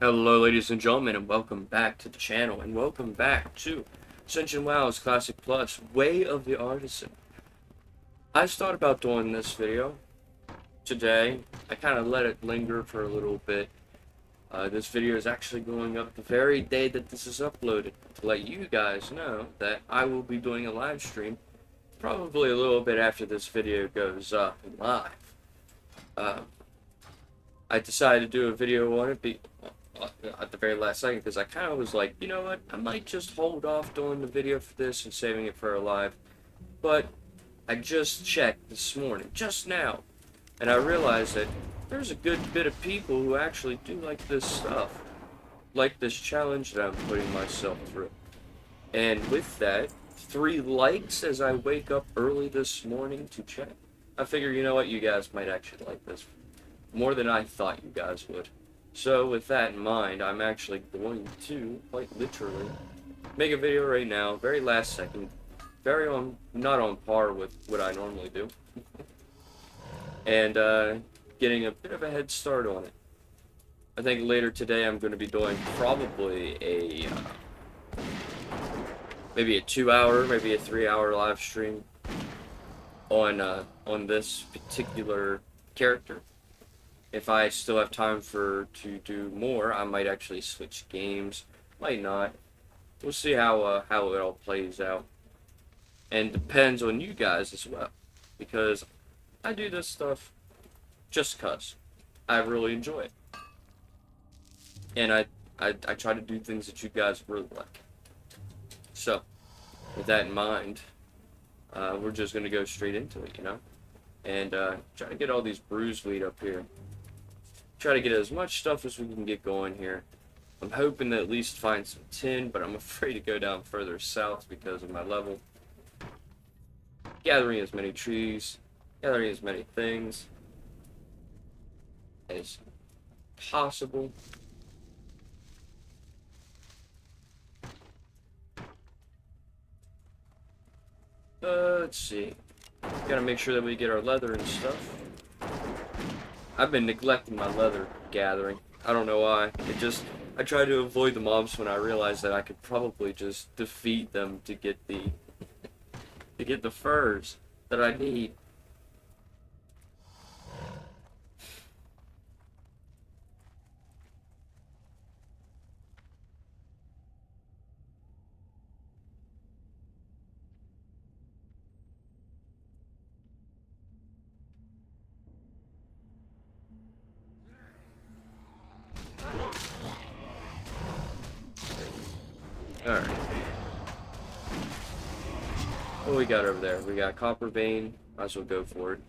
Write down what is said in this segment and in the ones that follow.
Hello ladies and gentlemen, and welcome back to the channel, and welcome back to Ascension WoW's Classic Plus, Way of the Artisan. I thought about doing this video today. I kind of let it linger for a little bit. This video is actually going up the very day that this is uploaded, to let you guys know that I will be doing a live stream, probably a little bit after this video goes up live. I decided to do a video on it at the very last second because I kind of was like, you know what, I might just hold off doing the video for this and saving it for a live. But I just checked this morning, just now, and I realized that there's a good bit of people who actually do like this stuff, like this challenge that I'm putting myself through. And with that, 3 likes as I wake up early this morning to check, I figure, you know what, you guys might actually like this more than I thought you guys would. So with that in mind, I'm actually going to, quite literally, make a video right now, very last second, not on par with what I normally do, and getting a bit of a head start on it. I think later today I'm going to be doing probably maybe a 2-hour, maybe a 3-hour live stream on this particular character. If I still have time to do more, I might actually switch games. Might not. We'll see how it all plays out. And depends on you guys as well, because I do this stuff just 'cause I really enjoy it, and I try to do things that you guys really like. So with that in mind, we're just gonna go straight into it, you know, and try to get all these brews weed up here. Try to get as much stuff as we can get going here. I'm hoping to at least find some tin, but I'm afraid to go down further south because of my level. Gathering as many trees, gathering as many things as possible. Let's see. Gotta make sure that we get our leather and stuff. I've been neglecting my leather gathering. I don't know why. I try to avoid the mobs when I realize that I could probably just defeat them to get the furs that I need. Alright. What do we got over there? We got copper vein. Might as well go for it.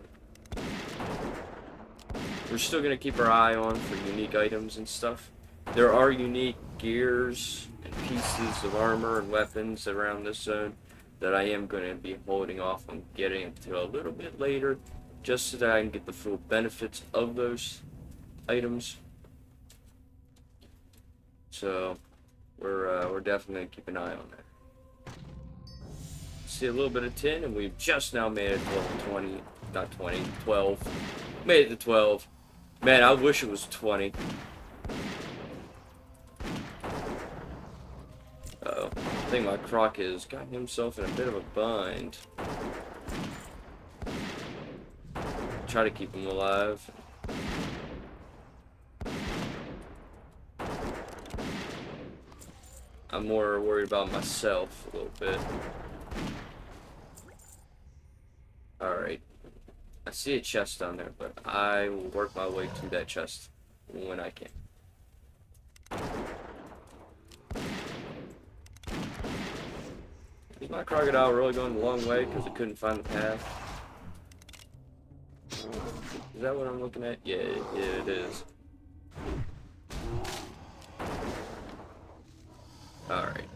We're still going to keep our eye on for unique items and stuff. There are unique gears and pieces of armor and weapons around this zone that I am going to be holding off on getting until a little bit later, just so that I can get the full benefits of those items. So we're definitely going to keep an eye on that. See a little bit of tin, and we've just now made it to 20, not 20, 12. Made it to 12. Man, I wish it was 20. Uh-oh. I think my croc has gotten himself in a bit of a bind. Try to keep him alive. I'm more worried about myself a little bit. Alright. I see a chest down there, but I will work my way to that chest when I can. Is my crocodile really going the long way because it couldn't find the path? Is that what I'm looking at? Yeah, it is. Alright.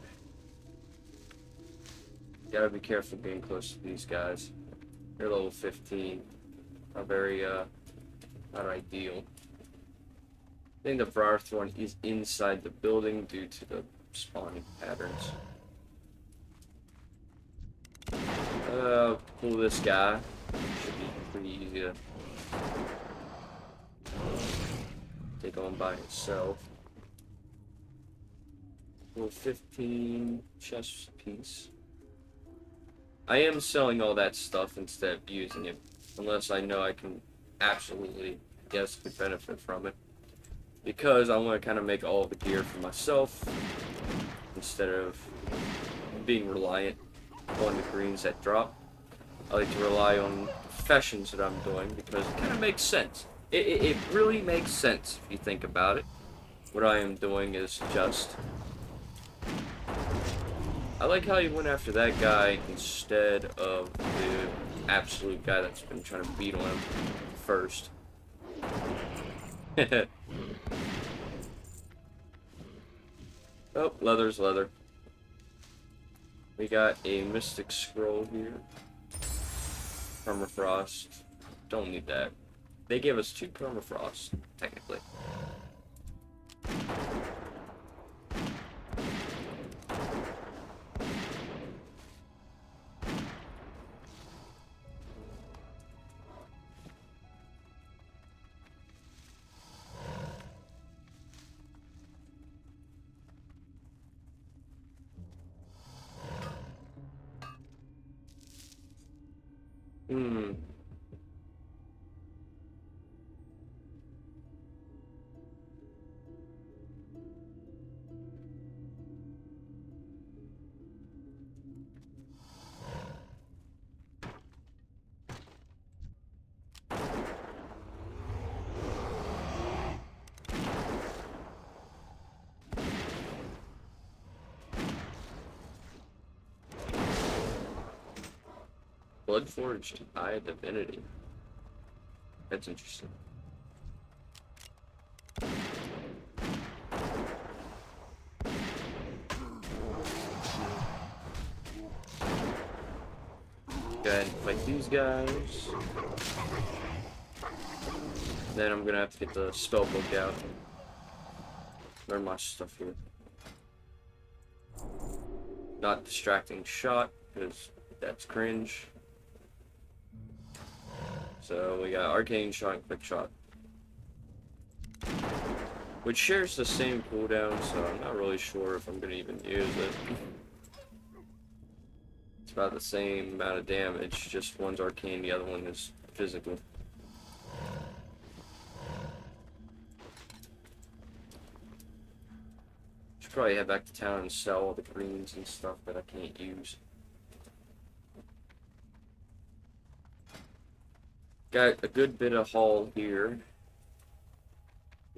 Gotta be careful being close to these guys. They're level 15. Not very, not ideal. I think the Briarthorn is inside the building due to the spawning patterns. Pull this guy. Should be pretty easy to take on by himself. for 15 chest piece. I am selling all that stuff instead of using it, unless I know I can absolutely, yes, could benefit from it. Because I want to kind of make all the gear for myself, instead of being reliant on the greens that drop. I like to rely on professions that I'm doing, because it kind of makes sense. It really makes sense if you think about it. What I am doing is just... I like how you went after that guy instead of the absolute guy that's been trying to beat on him first. Oh, leather's leather. We got a mystic scroll here. Permafrost. Don't need that. They gave us 2 permafrost, technically. Hmm. Bloodforged Eye of Divinity. That's interesting. Go ahead and fight these guys. Then I'm gonna have to get the spell book out. Learn my stuff here. Not distracting shot, because that's cringe. So we got arcane shot and quick shot, which shares the same cooldown, so I'm not really sure if I'm gonna even use it. It's about the same amount of damage, just one's arcane, the other one is physical. Should probably head back to town and sell all the greens and stuff that I can't use. Got a good bit of haul here.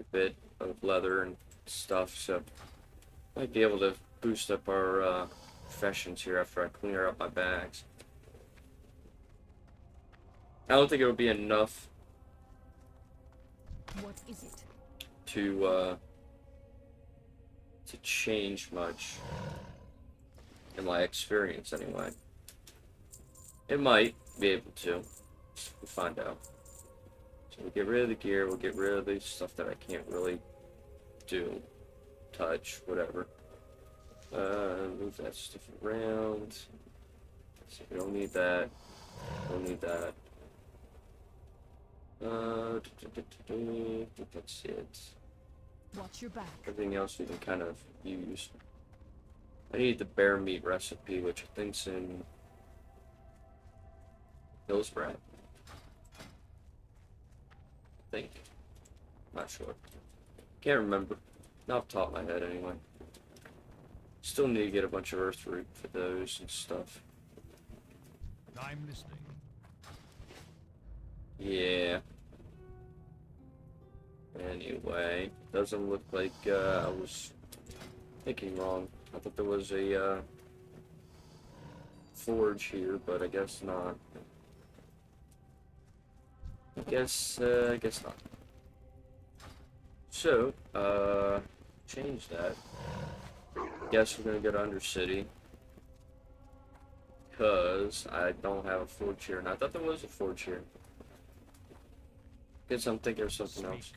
A bit of leather and stuff, so might be able to boost up our professions here after I clear up my bags. I don't think it'll be enough What is it? to change much in my experience anyway. It might be able to. We'll find out. So we'll get rid of the gear, we'll get rid of the stuff that I can't really do, touch, whatever. Move that stuff around. So we don't need that. Don't need that. That's it. Watch your back. Everything else we can kind of use. I need the bear meat recipe, which I think's in Hillsbrat. I think. Not sure. Can't remember. Not off the top of my head, anyway. Still need to get a bunch of earth root for those and stuff. I'm listening. Yeah. Anyway, doesn't look like I was thinking wrong. I thought there was a forge here, but I guess not. I guess not. So, change that. Guess we're gonna go to Undercity. Because I don't have a forge here, and I thought there was a forge here. Guess I'm thinking of something else.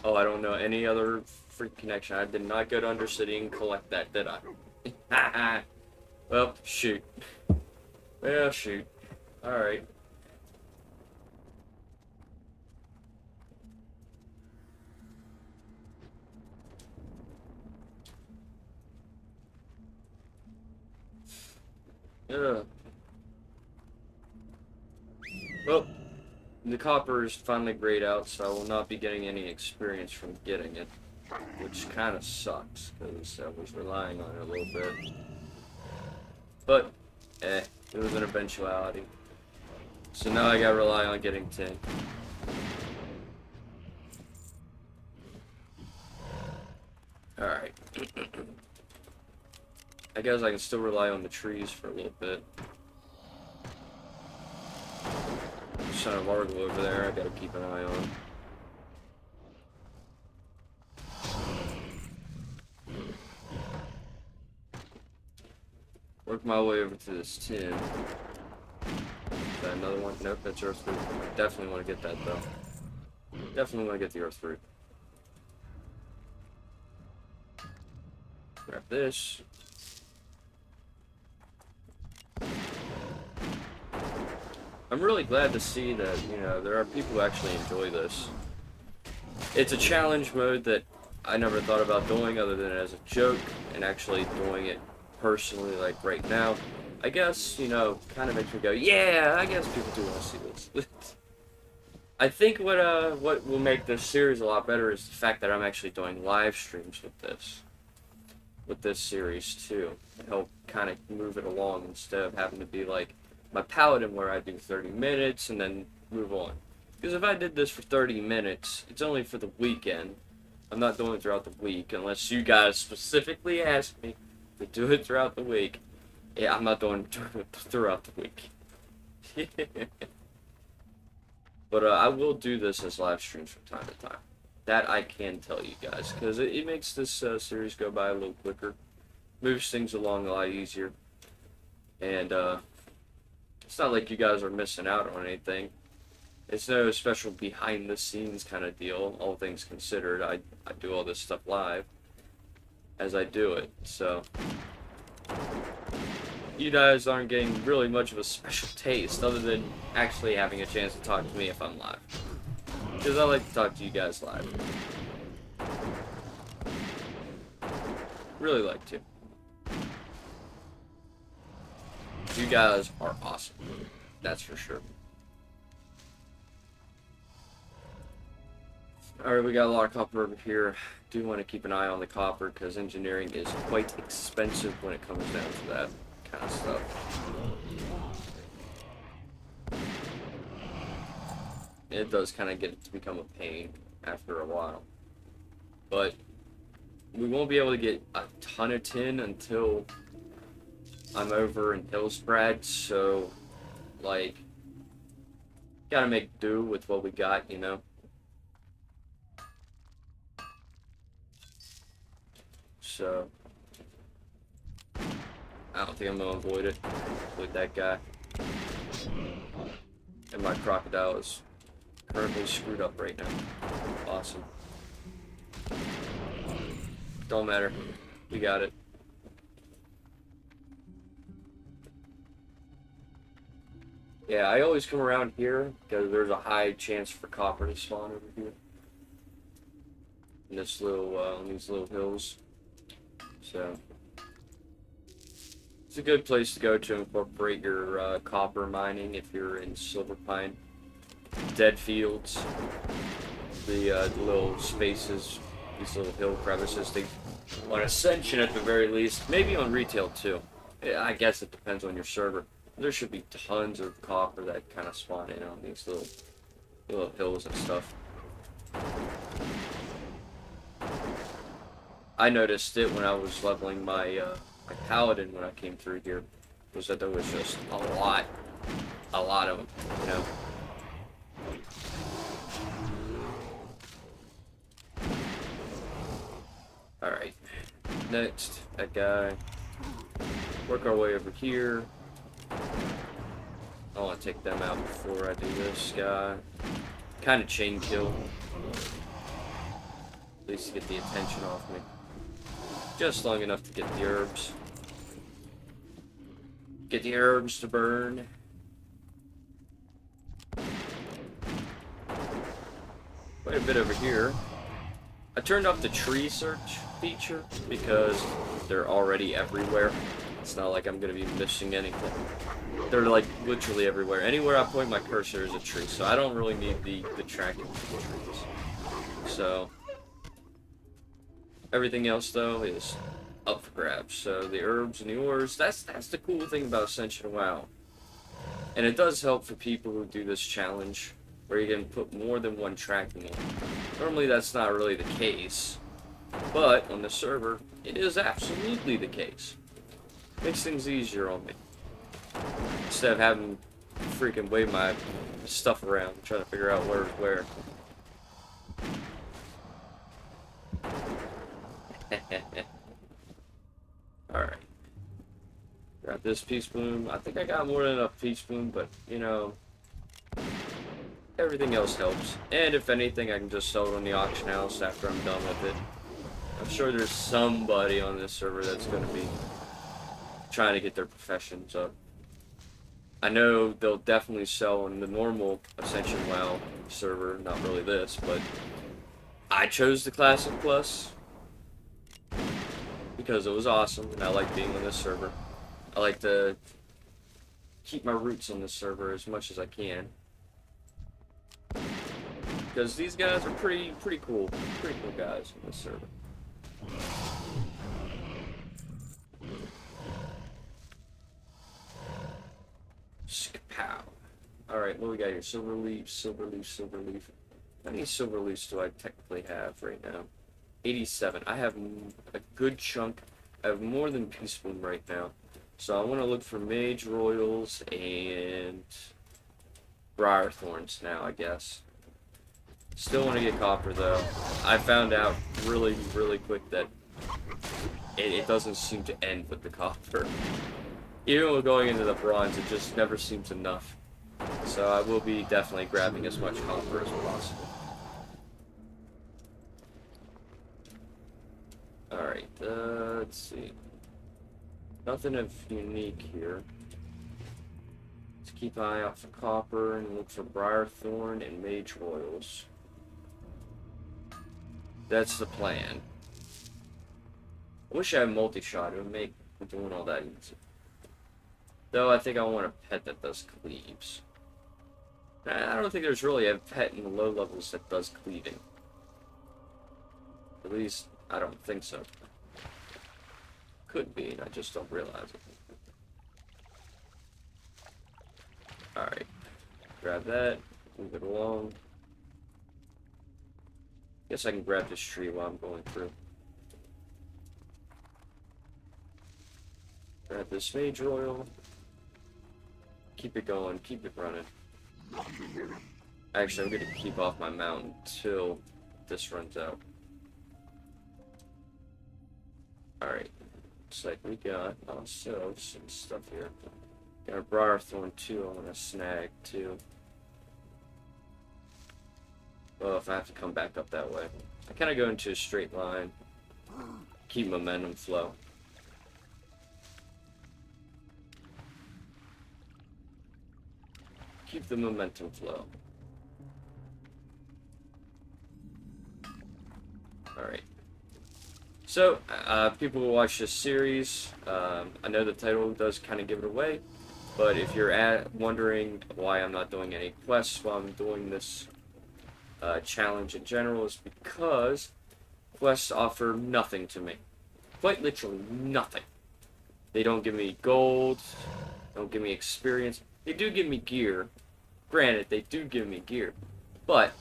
Oh, I don't know any other freak connection. I did not go to Undercity and collect that, did I? Well, shoot. Well, shoot. Alright. Ugh. Well, the copper is finally grayed out, so I will not be getting any experience from getting it, which kind of sucks, because I was relying on it a little bit. But, it was an eventuality. So now I gotta rely on getting tin. Alright. I guess I can still rely on the trees for a little bit. Son of Argo over there, I gotta keep an eye on. Work my way over to this tin. Is that another one? Nope, that's Earth Root. I definitely want to get that though. Definitely want to get the Earth Root. Grab this. I'm really glad to see that, you know, there are people who actually enjoy this. It's a challenge mode that I never thought about doing other than as a joke, and actually doing it personally, like right now, I guess, you know, kind of makes me go, yeah, I guess people do want to see this. I think what will make this series a lot better is the fact that I'm actually doing live streams with this series too, to help kind of move it along instead of having to be like my Paladin where I do 30 minutes and then move on. Because if I did this for 30 minutes, it's only for the weekend. I'm not doing it throughout the week unless you guys specifically ask me to do it throughout the week. Yeah, I'm not doing it throughout the week. But I will do this as live streams from time to time. That I can tell you guys, because it makes this series go by a little quicker. Moves things along a lot easier. And it's not like you guys are missing out on anything. It's no special behind the scenes kind of deal, all things considered. I do all this stuff live as I do it, so you guys aren't getting really much of a special taste other than actually having a chance to talk to me if I'm live. Because I like to talk to you guys live. Really like to. You guys are awesome. That's for sure. Alright, we got a lot of copper over here. Do want to keep an eye on the copper because engineering is quite expensive when it comes down to that kind of stuff. It does kind of get to become a pain after a while. But we won't be able to get a ton of tin until I'm over in Hillsbrad, so like gotta make do with what we got, you know. So I don't think I'm gonna avoid it with that guy. And my crocodile is currently screwed up right now. Awesome. Don't matter. We got it. Yeah, I always come around here because there's a high chance for copper to spawn over here. In this little, these little hills. So it's a good place to go to incorporate your copper mining if you're in Silverpine. Dead fields, the little spaces, these little hill crevices. They on Ascension at the very least, maybe on retail too. I guess it depends on your server. There should be tons of copper that kind of spawn in on these little hills and stuff. I noticed it when I was leveling my my Paladin when I came through here, was that there was just a lot of them, you know. Alright, next, that guy. Work our way over here. I want to take them out before I do this guy. Kind of chain kill. At least to get the attention off me. Just long enough to get the herbs. Get the herbs to burn. Quite a bit over here. I turned off the tree search feature because they're already everywhere. It's not like I'm gonna be missing anything. They're like literally everywhere. Anywhere I point my cursor is a tree, so I don't really need the tracking for the trees. So everything else though is up for grabs. So the herbs and the ores, that's the cool thing about Ascension WoW. And it does help for people who do this challenge where you can put more than one tracking in. Normally that's not really the case, but on the server it is absolutely the case. Makes things easier on me. Instead of having to freaking wave my stuff around, trying to figure out where's where. Alright. Grab this peace bloom. I think I got more than enough peace bloom, but, you know, everything else helps. And if anything, I can just sell it on the auction house after I'm done with it. I'm sure there's somebody on this server that's going to be trying to get their professions up. I know they'll definitely sell on the normal Ascension WoW server, not really this, but I chose the Classic Plus because it was awesome and I like being on this server. I like to keep my roots on this server as much as I can because these guys are pretty cool guys on this server. Pow. Alright, what we got here? Silver leaf, silver leaf, silver leaf. How many silver leaves do I technically have right now? 87. I have a good chunk. I have more than peace bloom right now. So I want to look for mage royals and briar thorns now, I guess. Still want to get copper though. I found out really quick that it doesn't seem to end with the copper. Even with going into the bronze, it just never seems enough. So I will be definitely grabbing as much copper as possible. Alright, let's see. Nothing of unique here. Let's keep an eye out for copper and look for briar thorn and mage royals. That's the plan. I wish I had multi-shot. It would make doing all that easy. Though I think I want a pet that does cleaves. I don't think there's really a pet in the low levels that does cleaving. At least, I don't think so. Could be, and I just don't realize it. Alright. Grab that. Move it along. Guess I can grab this tree while I'm going through. Grab this mage royal. Keep it going, keep it running. Actually, I'm gonna keep off my mountain till this runs out. Alright. Looks like we got also some stuff here. Got a briar thorn too, I want to snag too. Well, if I have to come back up that way. I kind of go into a straight line. Keep momentum flow. Keep the momentum flow. Alright. So, people who watch this series, I know the title does kind of give it away, but if you're wondering why I'm not doing any quests while I'm doing this challenge in general, is because quests offer nothing to me. Quite literally nothing. They don't give me gold, don't give me experience. They do give me gear. Granted, they do give me gear, but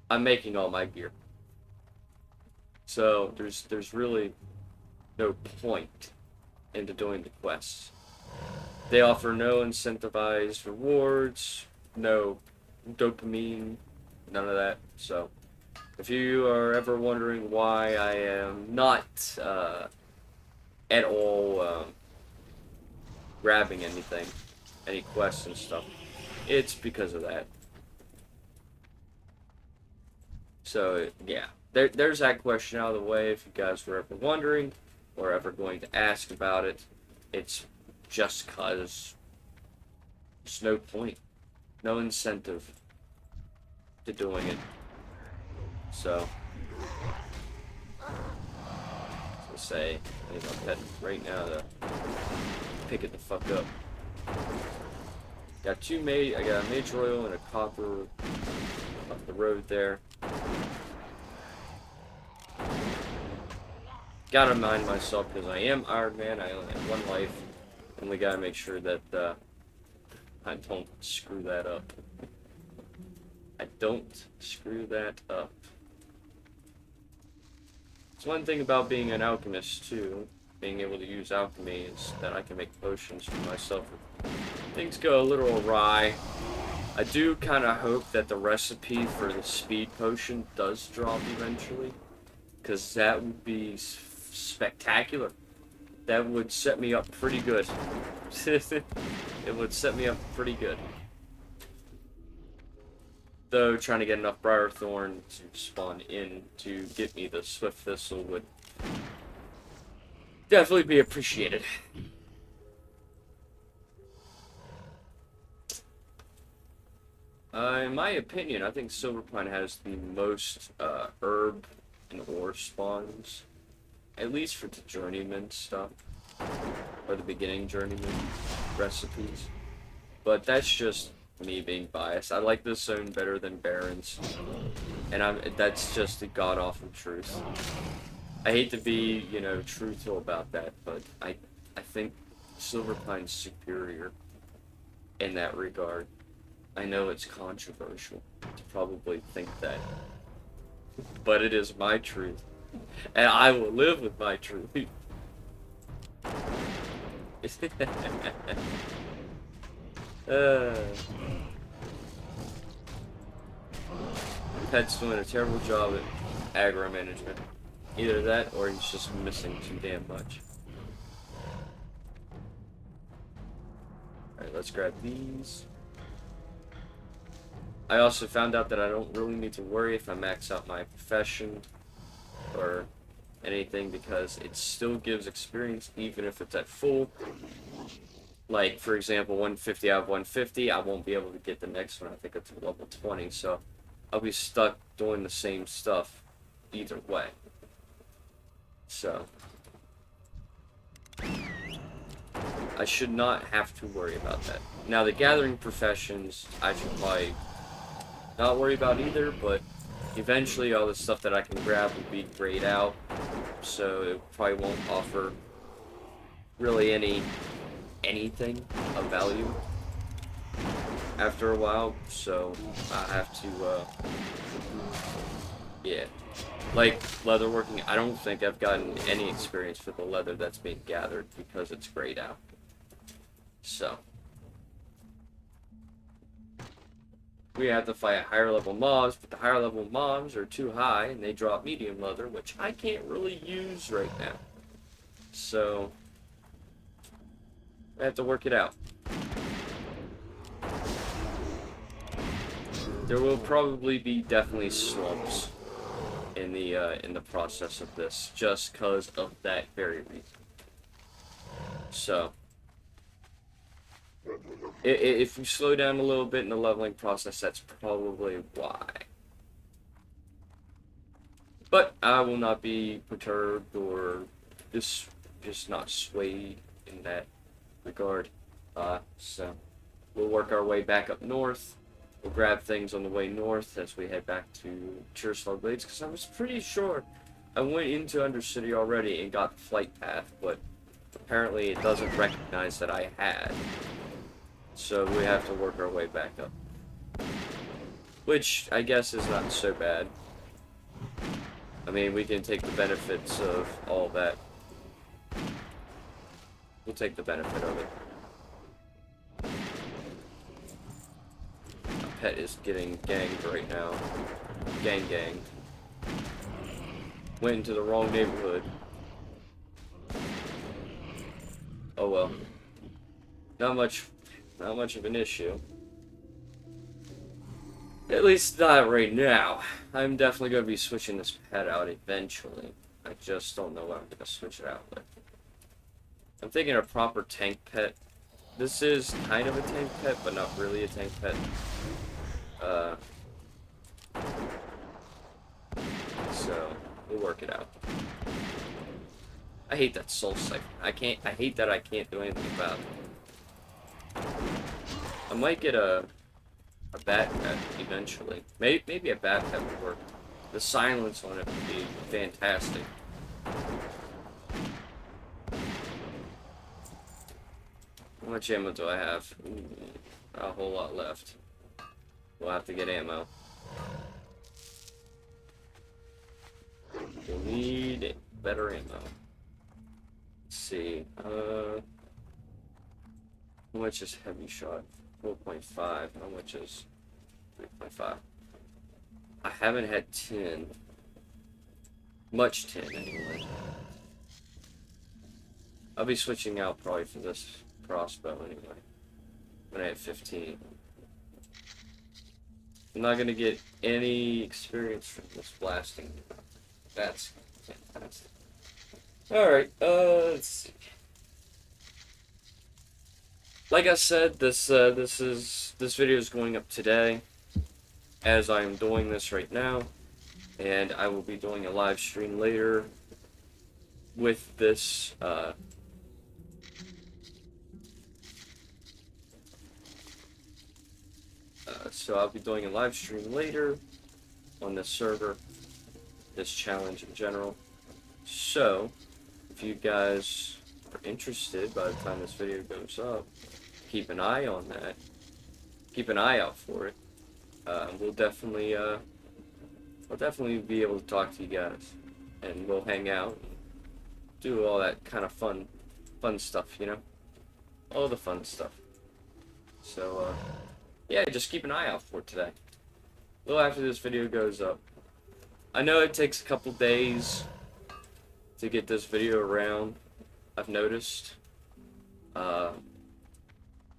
I'm making all my gear. So there's really no point into doing the quests. They offer no incentivized rewards, no dopamine, none of that. So if you are ever wondering why I am not at all grabbing anything, any quests and stuff, it's because of that. So yeah, there's that question out of the way. If you guys were ever wondering or ever going to ask about it, it's just cause there's no point, no incentive to doing it. So to say. I need my pet right now to pick it the fuck up. Got I got a Mage Royal and a Copper up the road there. Gotta mind myself because I am Iron Man. I only have one life, and we gotta make sure that I don't screw that up. I don't screw that up. It's one thing about being an alchemist too, being able to use alchemy, is that I can make potions for myself. Things go a little awry. I do kind of hope that the recipe for the speed potion does drop eventually, because that would be spectacular. That would set me up pretty good. It would set me up pretty good. Though trying to get enough Briar Thorn to spawn in to get me the Swift Thistle would definitely be appreciated. In my opinion, I think Silverpine has the most herb and ore spawns, at least for the journeyman stuff, or the beginning journeyman recipes. But that's just me being biased. I like this zone better than Baron's, and that's just the god-awful truth. I hate to be, you know, truthful about that, but I think Silverpine's superior in that regard. I know it's controversial to probably think that, but it is my truth, and I will live with my truth. Pet's doing a terrible job at aggro management. Either that, or he's just missing too damn much. Alright, let's grab these. I also found out that I don't really need to worry if I max out my profession or anything, because it still gives experience even if it's at full. Like, for example, 150 out of 150, I won't be able to get the next one. I think it's level 20, so I'll be stuck doing the same stuff either way. So I should not have to worry about that. Now, the gathering professions, I should probably not worry about either, but eventually all the stuff that I can grab will be grayed out, so it probably won't offer really anything of value after a while, so I have to, yeah. Like, leatherworking, I don't think I've gotten any experience for the leather that's being gathered because it's grayed out. So we have to fight higher level mobs, but the higher level mobs are too high and they drop medium leather, which I can't really use right now. So I have to work it out. There will probably be definitely slumps in the process of this, just because of that very reason. So if you slow down a little bit in the leveling process, that's probably why. But I will not be perturbed or just not swayed in that regard. So we'll work our way back up north. We'll grab things on the way north as we head back to Cheerslaw Glades, because I was pretty sure I went into Undercity already and got the flight path, but apparently it doesn't recognize that I had. So we have to work our way back up. Which I guess is not so bad. I mean, we can take the benefits of all that. We'll take the benefit of it. My pet is getting ganged right now. Ganged. Went into the wrong neighborhood. Oh well. Not much of an issue. At least not right now. I'm definitely going to be switching this pet out eventually. I just don't know what I'm going to switch it out with. I'm thinking a proper tank pet. This is kind of a tank pet, but not really a tank pet. So, we'll work it out. I hate that soul siphon. I hate that I can't do anything about it. I might get a bat pet eventually. Maybe a bat pet would work. The silence on it would be fantastic. How much ammo do I have? Ooh, a whole lot left. We'll have to get ammo. We'll need better ammo. Let's see. How much is heavy shot? 4.5. How much is 3.5? I haven't had 10. Much 10 anyway. I'll be switching out probably for this crossbow anyway. When I have 15. I'm not gonna get any experience from this blasting. That's fantastic. Alright, let's see. Like I said, this video is going up today, as I am doing this right now, and I will be doing a live stream later with this. So I'll be doing a live stream later on this server, this challenge in general. So, if you guys are interested by the time this video goes up, keep an eye on that. Keep an eye out for it. We'll definitely be able to talk to you guys, and we'll hang out and do all that kind of fun stuff, you know, all the fun stuff. So, yeah, just keep an eye out for it today. A little after this video goes up. I know it takes a couple days to get this video around, I've noticed.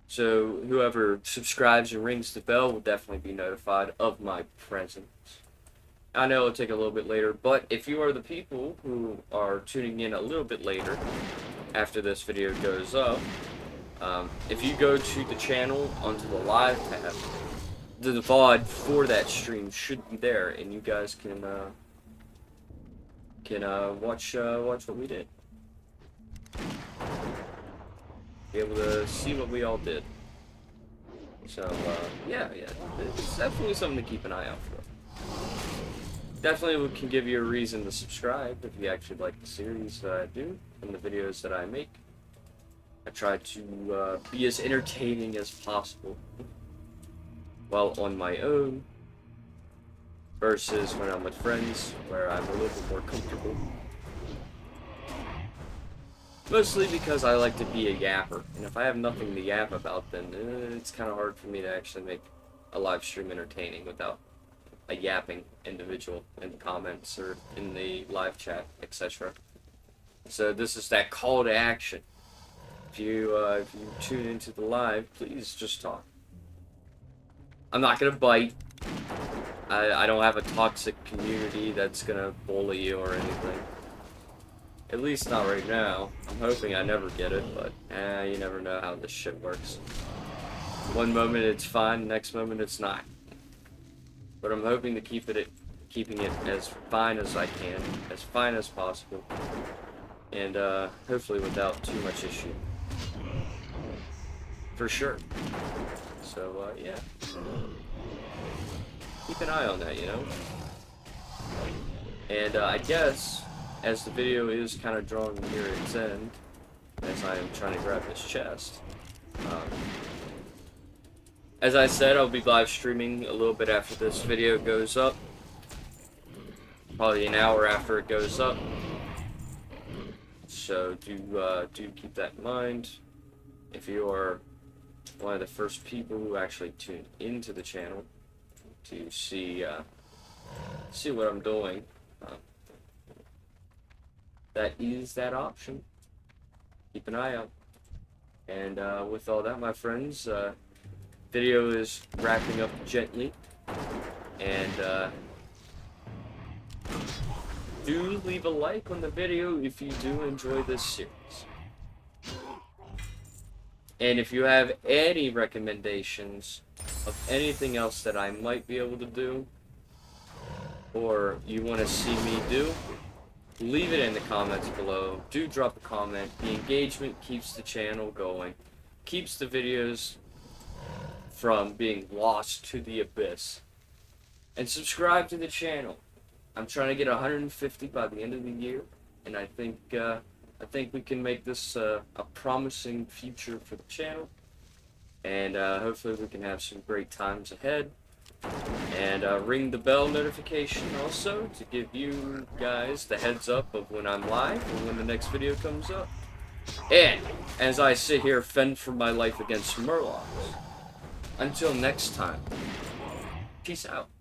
So whoever subscribes and rings the bell will definitely be notified of my presence. I know it'll take a little bit later, but if you are the people who are tuning in a little bit later after this video goes up, if you go to the channel onto the live tab, the VOD for that stream should be there, and you guys can watch what we did. Be able to see what we all did. So yeah, it's definitely something to keep an eye out for. Definitely can give you a reason to subscribe if you actually like the series that I do and the videos that I make. I try to be as entertaining as possible while on my own versus when I'm with friends, where I'm a little bit more comfortable. Mostly because I like to be a yapper, and if I have nothing to yap about, then it's kind of hard for me to actually make a live stream entertaining without a yapping individual in the comments or in the live chat, etc. So this is that call to action. If you tune into the live, please just talk. I'm not gonna bite. I don't have a toxic community that's gonna bully you or anything. At least not right now. I'm hoping I never get it, but you never know how this shit works. One moment it's fine, next moment it's not. But I'm hoping to keeping it as fine as I can, as fine as possible, and hopefully without too much issue. For sure. So yeah. Keep an eye on that, you know. And I guess, as the video is kind of drawing near its end, as I am trying to grab this chest, as I said, I'll be live streaming a little bit after this video goes up, probably an hour after it goes up. So do keep that in mind. If you are one of the first people who actually tune into the channel to see what I'm doing, that is that option. Keep an eye out. And with all that, my friends, video is wrapping up gently, and do leave a like on the video if you do enjoy this series. And if you have any recommendations of anything else that I might be able to do, or you want to see me do, leave it in the comments below. Do drop a comment. The engagement keeps the channel going, keeps the videos from being lost to the abyss. And subscribe to the channel. I'm trying to get 150 by the end of the year, and I think we can make this a promising future for the channel. And hopefully we can have some great times ahead. And ring the bell notification also to give you guys the heads up of when I'm live or when the next video comes up. And as I sit here fend for my life against Murlocs, until next time, peace out.